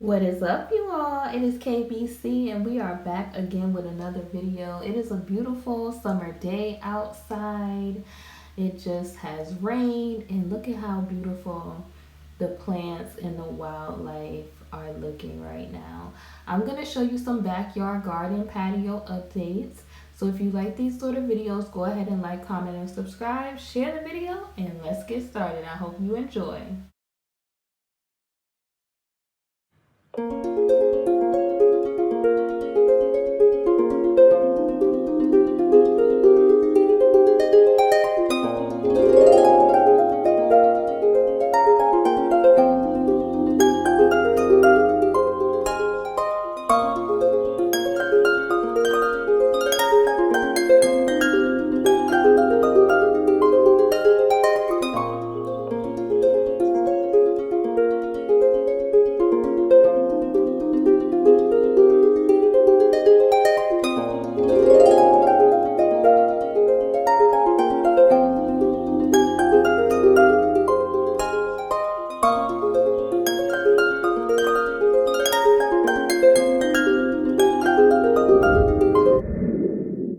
What is up, you all? It is KBC and we are back again with another video. It is a beautiful summer day outside. It just has rained and look at how beautiful the plants and the wildlife are looking right now. I'm going to show you some backyard garden patio updates. So if you like these sort of videos, go ahead and like, comment, and subscribe. Share the video and let's get started. I hope you enjoy.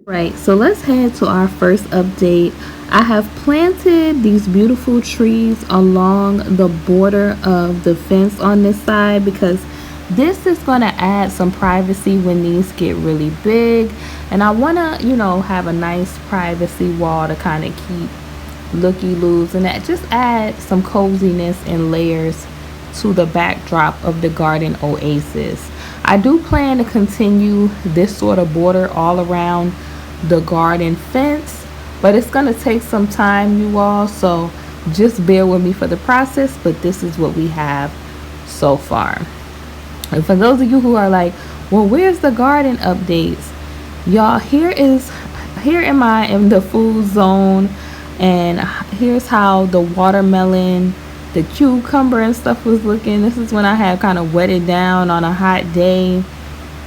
Right, so let's head to our first update. I have planted these beautiful trees along the border of the fence on this side because this is going to add some privacy when these get really big, and I want to, have a nice privacy wall to kind of keep looky-loos, and that just add some coziness and layers to the backdrop of the garden oasis. I do plan to continue this sort of border all around the garden fence, but it's gonna take some time, you all, so just bear with me for the process. But this is what we have so far. And for those of you who are like, well, where's the garden updates, y'all, here am I in the food zone, and here's how the watermelon, the cucumber and stuff was looking. This is when I had kind of wet it down on a hot day,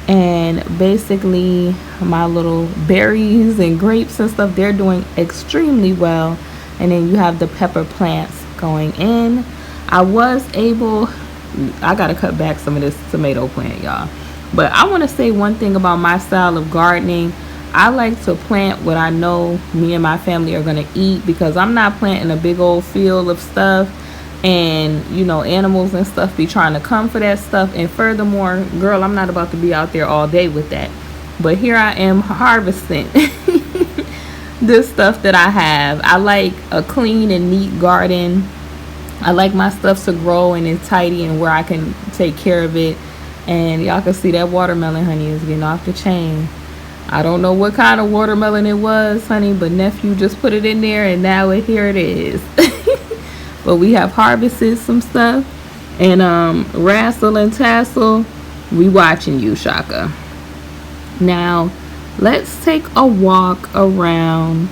and basically my little berries and grapes and stuff, they're doing extremely well. And then you have the pepper plants going in. I gotta cut back some of this tomato plant, y'all, but I want to say one thing about my style of gardening. I like to plant what I know me and my family are gonna eat, because I'm not planting a big old field of stuff, and animals and stuff be trying to come for that stuff. And furthermore, girl, I'm not about to be out there all day with that. But here I am harvesting this stuff that I have. I like a clean and neat garden. I like my stuff to grow and it's tidy and where I can take care of it. And y'all can see that watermelon, honey, is getting off the chain. I don't know what kind of watermelon it was, honey, but nephew just put it in there and now here it is. But we have harvested some stuff, and Rassel and Tassel, we watching you, Shaka. Now let's take a walk around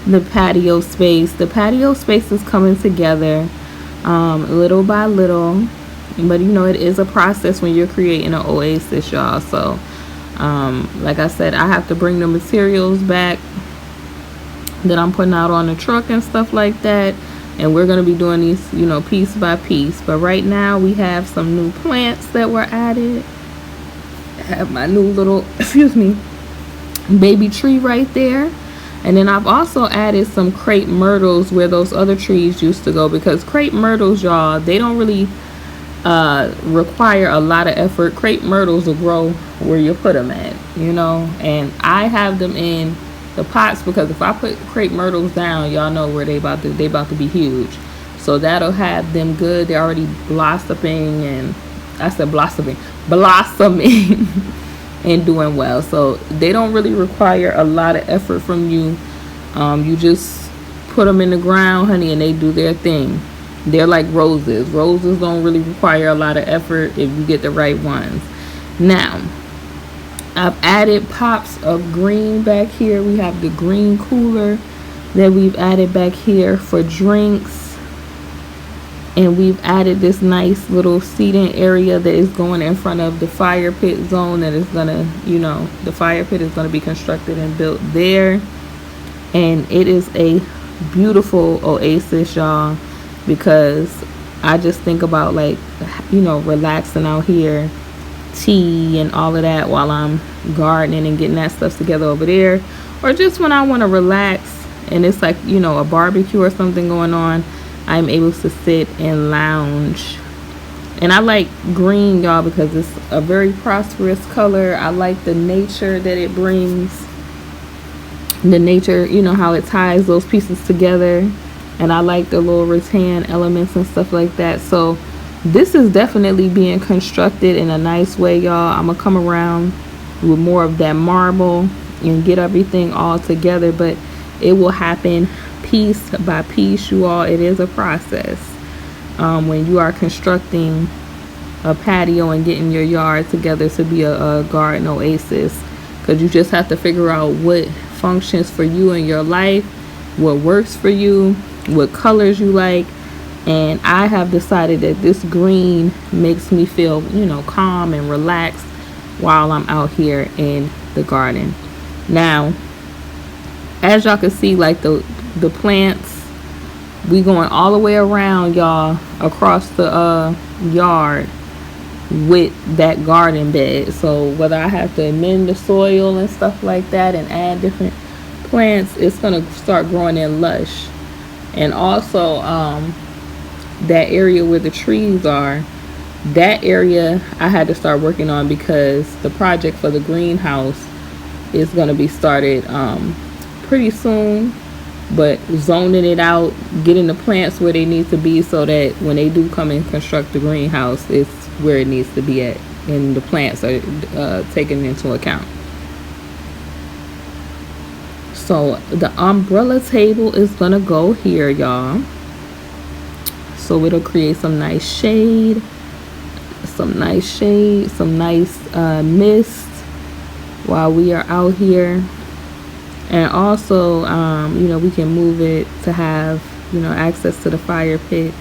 the patio space. The patio space is coming together little by little, but it is a process when you're creating an oasis, y'all. So like I said, I have to bring the materials back that I'm putting out on the truck and stuff like that. And we're going to be doing these, piece by piece. But right now we have some new plants that were added. I have my new little, baby tree right there. And then I've also added some crepe myrtles where those other trees used to go, because crepe myrtles, y'all, they don't really require a lot of effort. Crepe myrtles will grow where you put them at, and I have them in the pots, because if I put crepe myrtles down, y'all know where they about to be huge. So that'll have them good. They're already blossoming, and I said blossoming and doing well. So they don't really require a lot of effort from you. You just put them in the ground, honey, and they do their thing. They're like roses. Roses don't really require a lot of effort if you get the right ones. Now I've added pops of green back here. We have the green cooler that we've added back here for drinks. And we've added this nice little seating area that is going in front of the fire pit zone that is gonna, the fire pit is gonna be constructed and built there. And it is a beautiful oasis, y'all, because I just think about, like, relaxing out here, tea and all of that while I'm gardening and getting that stuff together over there. Or just when I want to relax and it's like, a barbecue or something going on, I'm able to sit and lounge. And I like green, y'all, because it's a very prosperous color. I like the nature that it brings. The nature, how it ties those pieces together. And I like the little rattan elements and stuff like that. So this is definitely being constructed in a nice way, y'all. I'm gonna come around with more of that marble and get everything all together, but it will happen piece by piece, you all. It is a process when you are constructing a patio and getting your yard together to be a garden oasis, because you just have to figure out what functions for you in your life, what works for you, what colors you like. And I have decided that this green makes me feel, calm and relaxed while I'm out here in the garden. Now, as y'all can see, like the plants, we going all the way around, y'all, across the yard with that garden bed. So whether I have to amend the soil and stuff like that and add different plants, it's gonna start growing in lush. And also that area where the trees are, that area I had to start working on, because the project for the greenhouse is going to be started pretty soon. But zoning it out, getting the plants where they need to be, so that when they do come and construct the greenhouse, it's where it needs to be at, and the plants are taken into account. So the umbrella table is gonna go here, y'all. So it'll create some nice shade, some nice mist while we are out here. And also, we can move it to have, access to the fire pit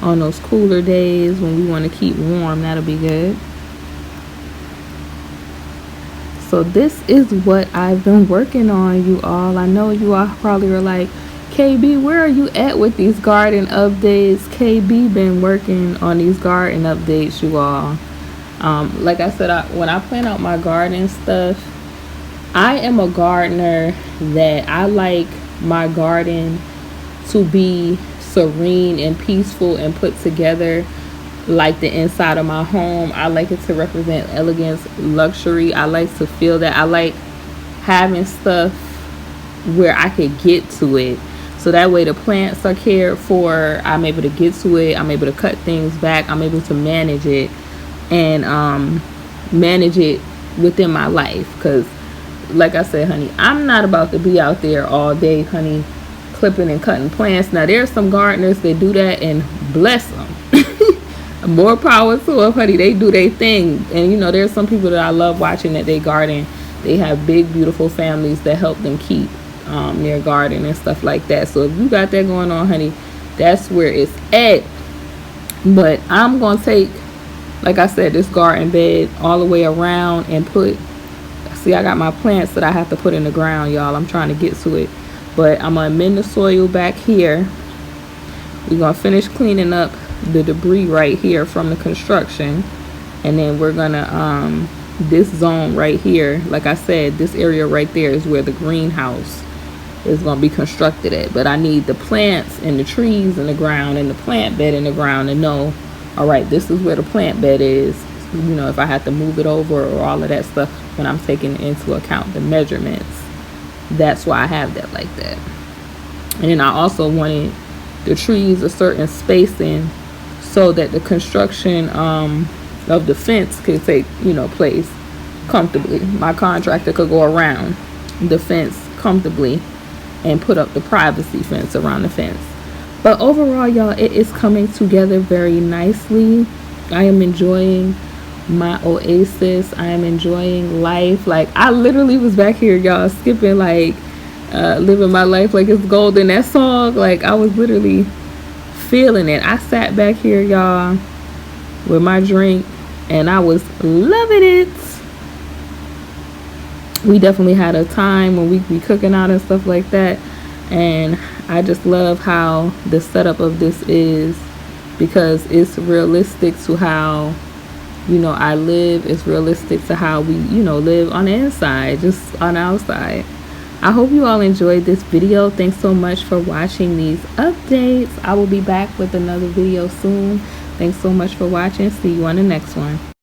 on those cooler days when we want to keep warm. That'll be good. So this is what I've been working on, you all. I know you all probably are like, KB, where are you at with these garden updates? KB been working on these garden updates, you all. Like I said, when I plan out my garden stuff, I am a gardener that I like my garden to be serene and peaceful and put together like the inside of my home. I like it to represent elegance, luxury. I like to feel that. I like having stuff where I could get to it. So that way the plants are cared for. I'm able to get to it. I'm able to cut things back. I'm able to manage it and manage it within my life. Because like I said, honey, I'm not about to be out there all day, honey, clipping and cutting plants. Now, there's some gardeners that do that, and bless them. More power to them, honey. They do their thing. And, there's some people that I love watching that they garden. They have big, beautiful families that help them keep their garden and stuff like that. So if you got that going on, honey, that's where it's at. But I'm going to take, like I said, this garden bed all the way around and see, I got my plants that I have to put in the ground, y'all. I'm trying to get to it. But I'm going to amend the soil back here. We're going to finish cleaning up the debris right here from the construction. And then we're going to, this zone right here, like I said, this area right there is where the greenhouse is going to be constructed at. But I need the plants and the trees in the ground and the plant bed in the ground to know, all right, this is where the plant bed is. If I have to move it over or all of that stuff when I'm taking into account the measurements. That's why I have that like that. And then I also wanted the trees a certain spacing so that the construction of the fence could take, place comfortably. My contractor could go around the fence comfortably and put up the privacy fence around the fence. But overall, y'all, it is coming together very nicely. I am enjoying my oasis. I am enjoying life. Like, I literally was back here, y'all, skipping, like, living my life like it's golden. That song, like, I was literally feeling it. I sat back here, y'all, with my drink, and I was loving it. We definitely had a time when we be cooking out and stuff like that, and I just love how the setup of this is. because it's realistic to how, you know, I live. It's realistic to how we, you know, live on the inside, just on the outside. I hope you all enjoyed this video. Thanks so much for watching these updates. I will be back with another video soon. Thanks so much for watching. See you on the next one.